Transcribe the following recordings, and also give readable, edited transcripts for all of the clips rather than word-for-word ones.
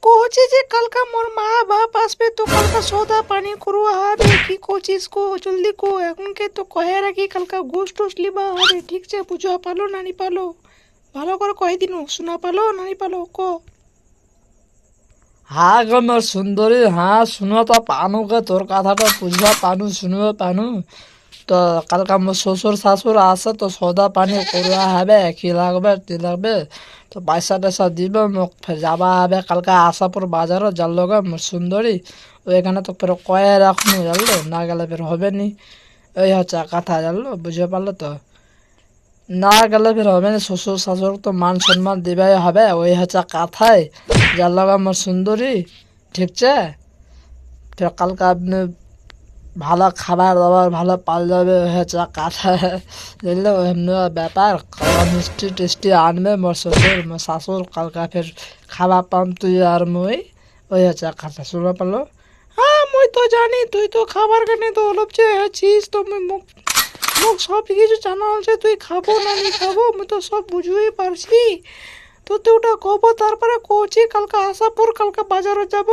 কইছি যে কালকা মোর মা বাপ আসবে তো কালকা সৌদা পানি করবা হবে কি কইছিস কো জলদি কো এখন কে তো কহে রাখি কালকা গোশ টোশ লিবা হবে ঠিক আছে বুঝা পালো নানি পালো ভালো করে কই দিনু শোনা পালো নানি পালো কো হ্যাঁ গো মোর সুন্দরী, হ্যাঁ শুনো তো পানু গে, তোর কথাটা বুঝবা পানু, শুনবা পানু। তো কালকে আমার শ্বশুর শাশুর আসে তো সৌদা পানি করবা হবে, কি লাগবে টি লাগবে তো পয়সা টয়সা দিবে, মোক ফের যাবা হবে কালকে আশাপুর বাজারও যার লগে মোর সুন্দরী ওইখানে তো ফের কয়ে রাখনু জানলো, না গেলে ফের হবে নি। এই হচ্ছে কথা জানলো, বুঝতে পারলো তো। না গেলে ফের হবে না, শ্বশুর শাশুড় তো মান সম্মান দিবাই হবে, ওই হচ্ছে কথাই যার লগে আমার সুন্দরী, ঠিক আছে। ফের কালকে আপনি ভালো খাবার দাবার ভালো পাল যাবে, ওই হচ্ছে কথা বুঝলে, এমনি ব্যাপার। খাওয়া মিষ্টি টিষ্টি আনবে মোর শ্বশুর মোর শাশুর, কালকে ফের খাওয়া পাম তুই আর মুই, ওই হচ্ছে কথা, শুনতে পারলো। হ্যাঁ মুই তো জানি তুই তো খাবার কানে তো অলপ যে আছিস তো মুই মুখ মুখ সব কিছু জানা আছে তুই খাবো না নি খাবো মুই তো সব বুঝতেই পারছি তো তুই ওটা কব তারপরে কইছি কালকে আশাপুর কালকে বাজারে যাব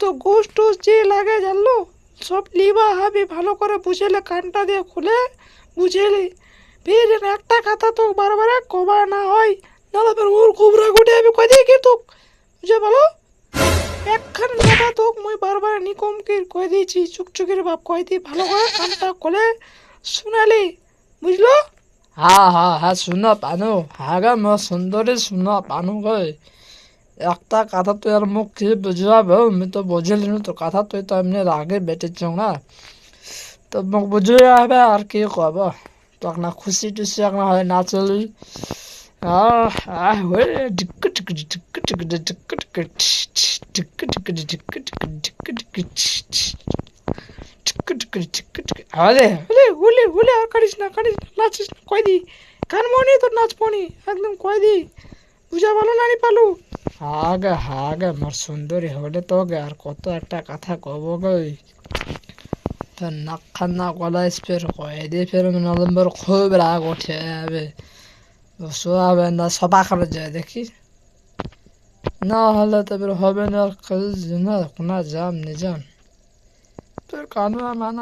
তো গোশ টোশ যে লাগে জানলো সব লিবা হবে ভালো করে বুঝেলে কানটা দিয়ে খুলে বুঝেলি ফির একটা কথা তো বারবার কবা না হয় নাহলে ফের ওর খুবরা গুটে আমি কই দিই কি তো বুঝে বলো একখান কথা তো মুই বারবার নিকমকে কই দিয়েছি চুকচুকির বাপ কই দি ভালো করে কানটা খুলে শুনালি বুঝলো হ্যাঁ হ্যাঁ হ্যাঁ, শুনো পানু, হ্যাঁ গে মোর সুন্দরী, শুনো পানু গে। একটা কথা তুই আর মুখ কি বুঝাবে, আমি তো বুঝলি না তোর কথা, তুই তো এমনি রাগে বেটেছ না, তো মোক বুঝিয়ে হবে আর কি কব। তোক না খুশি টুসি এখন হয় না চলি। আহ আহ ওই tick tick tick tick tick tick tick tick tick আরে হুলে হুলে হুলে আর কানিস না নাচিস না কই দি কান মনি তো নাচ পনি একদম কই দি বুঝা ভালো নানি পালু হাগে মোর সুন্দরী হলে তো গে আর কত একটা কথা কব গে। তো নাক খান্না গলাইস ফের কয়ে দিয়ে ফের নভেম্বর খুব রাগ ওঠে যাবে, শোয়াবে না সবা করে যায় দেখি, না হলে তো ফের হবে না, কাল না কোনা যাম নিজাম তোর কানুয়া মানা